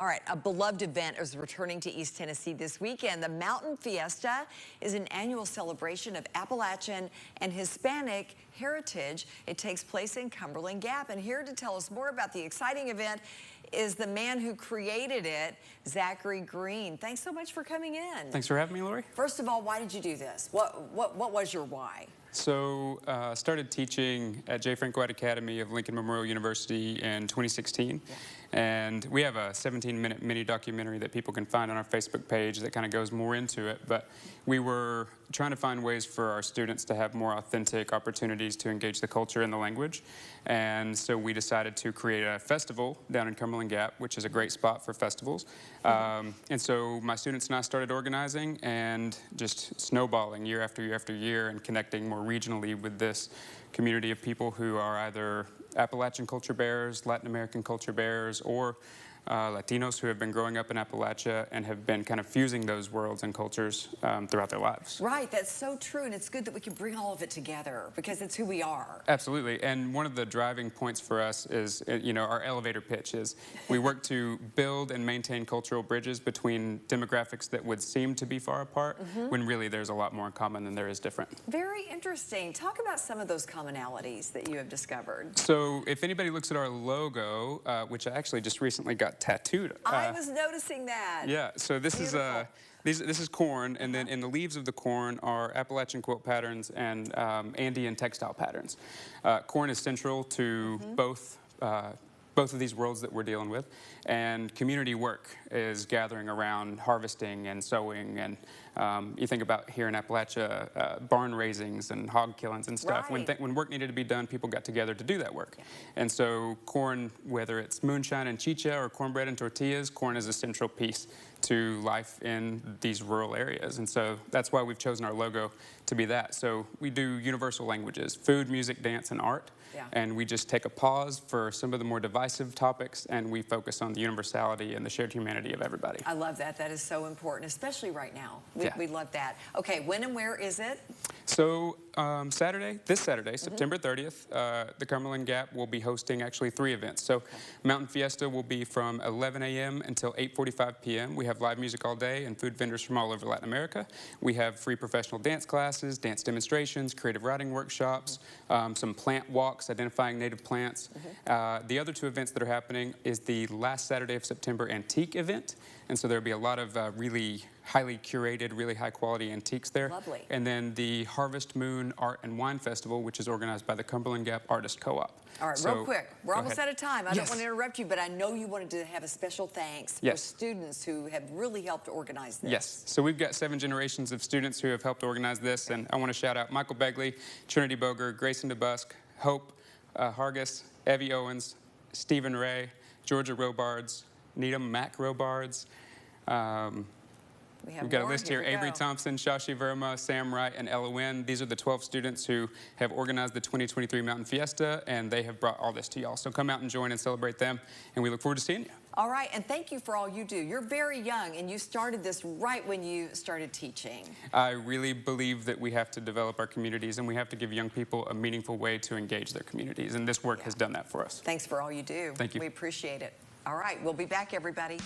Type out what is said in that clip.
All right, a beloved event is returning to East Tennessee this weekend. The Mountain Fiesta is an annual celebration of Appalachian and Hispanic heritage. It takes place in Cumberland Gap, and here to tell us more about the exciting event is the man who created it, Zachary Green. Thanks so much for coming in. Thanks for having me, Lori. First of all, why did you do this? What was your why? So, started teaching at J. Frank White Academy of Lincoln Memorial University in 2016. Yeah. And we have a 17-minute mini documentary that people can find on our Facebook page that kind of goes more into it. But we were trying to find ways for our students to have more authentic opportunities to engage the culture and the language. And so we decided to create a festival down in Cumberland Gap, which is a great spot for festivals. And so my students and I started organizing and just snowballing year after year after year and connecting more regionally with this community of people who are either Appalachian culture bearers, Latin American culture bearers, or Latinos who have been growing up in Appalachia and have been kind of fusing those worlds and cultures throughout their lives. Right, that's so true, and it's good that we can bring all of it together because it's who we are. Absolutely, and one of the driving points for us is, our elevator pitch is we work to build and maintain cultural bridges between demographics that would seem to be far apart when really there's a lot more in common than there is different. Very interesting. Talk about some of those commonalities that you have discovered. So if anybody looks at our logo, which I actually just recently got tattooed. I was noticing that. Yeah, so this is corn, and then in the leaves of the corn are Appalachian quilt patterns and Andean textile patterns. Corn is central to both of these worlds that we're dealing with, and community work is gathering around harvesting and sowing, and you think about here in Appalachia, barn raisings and hog killings and stuff. Right. When work needed to be done, people got together to do that work. Yeah. And so corn, whether it's moonshine and chicha or cornbread and tortillas, corn is a central piece to life in these rural areas. And so that's why we've chosen our logo to be that. So we do universal languages: food, music, dance, and art. Yeah. And we just take a pause for some of the more divisive topics, and we focus on the universality and the shared humanity of everybody. I love that. That is so important, especially right now. We love that. Okay, when and where is it? So this Saturday, September 30th, the Cumberland Gap will be hosting actually 3 events. So Mountain Fiesta will be from 11 a.m. until 8:45 p.m. We have live music all day and food vendors from all over Latin America. We have free professional dance classes, dance demonstrations, creative writing workshops, some plant walks identifying native plants. The other 2 events that are happening is the last Saturday of September antique event. And so there'll be a lot of really highly curated, really high quality antiques there. Lovely. And then the Harvest Moon Art and Wine Festival, which is organized by the Cumberland Gap Artist Co-op. All right, real quick, we're almost out of time. I don't want to interrupt you, but I know you wanted to have a special thanks for students who have really helped organize this. Yes, so we've got 7 generations of students who have helped organize this, and I want to shout out Michael Begley, Trinity Boger, Grayson DeBusk, Hope Hargis, Evie Owens, Stephen Ray, Georgia Robards, Needham Mac Robards. We've got a list here: Avery Thompson, Shashi Verma, Sam Wright, and Ella Wynn. These are the 12 students who have organized the 2023 Mountain Fiesta, and they have brought all this to y'all. So come out and join and celebrate them, and we look forward to seeing you. All right, and thank you for all you do. You're very young, and you started this right when you started teaching. I really believe that we have to develop our communities, and we have to give young people a meaningful way to engage their communities, and this work has done that for us. Thanks for all you do. Thank you. We appreciate it. All right, we'll be back, everybody.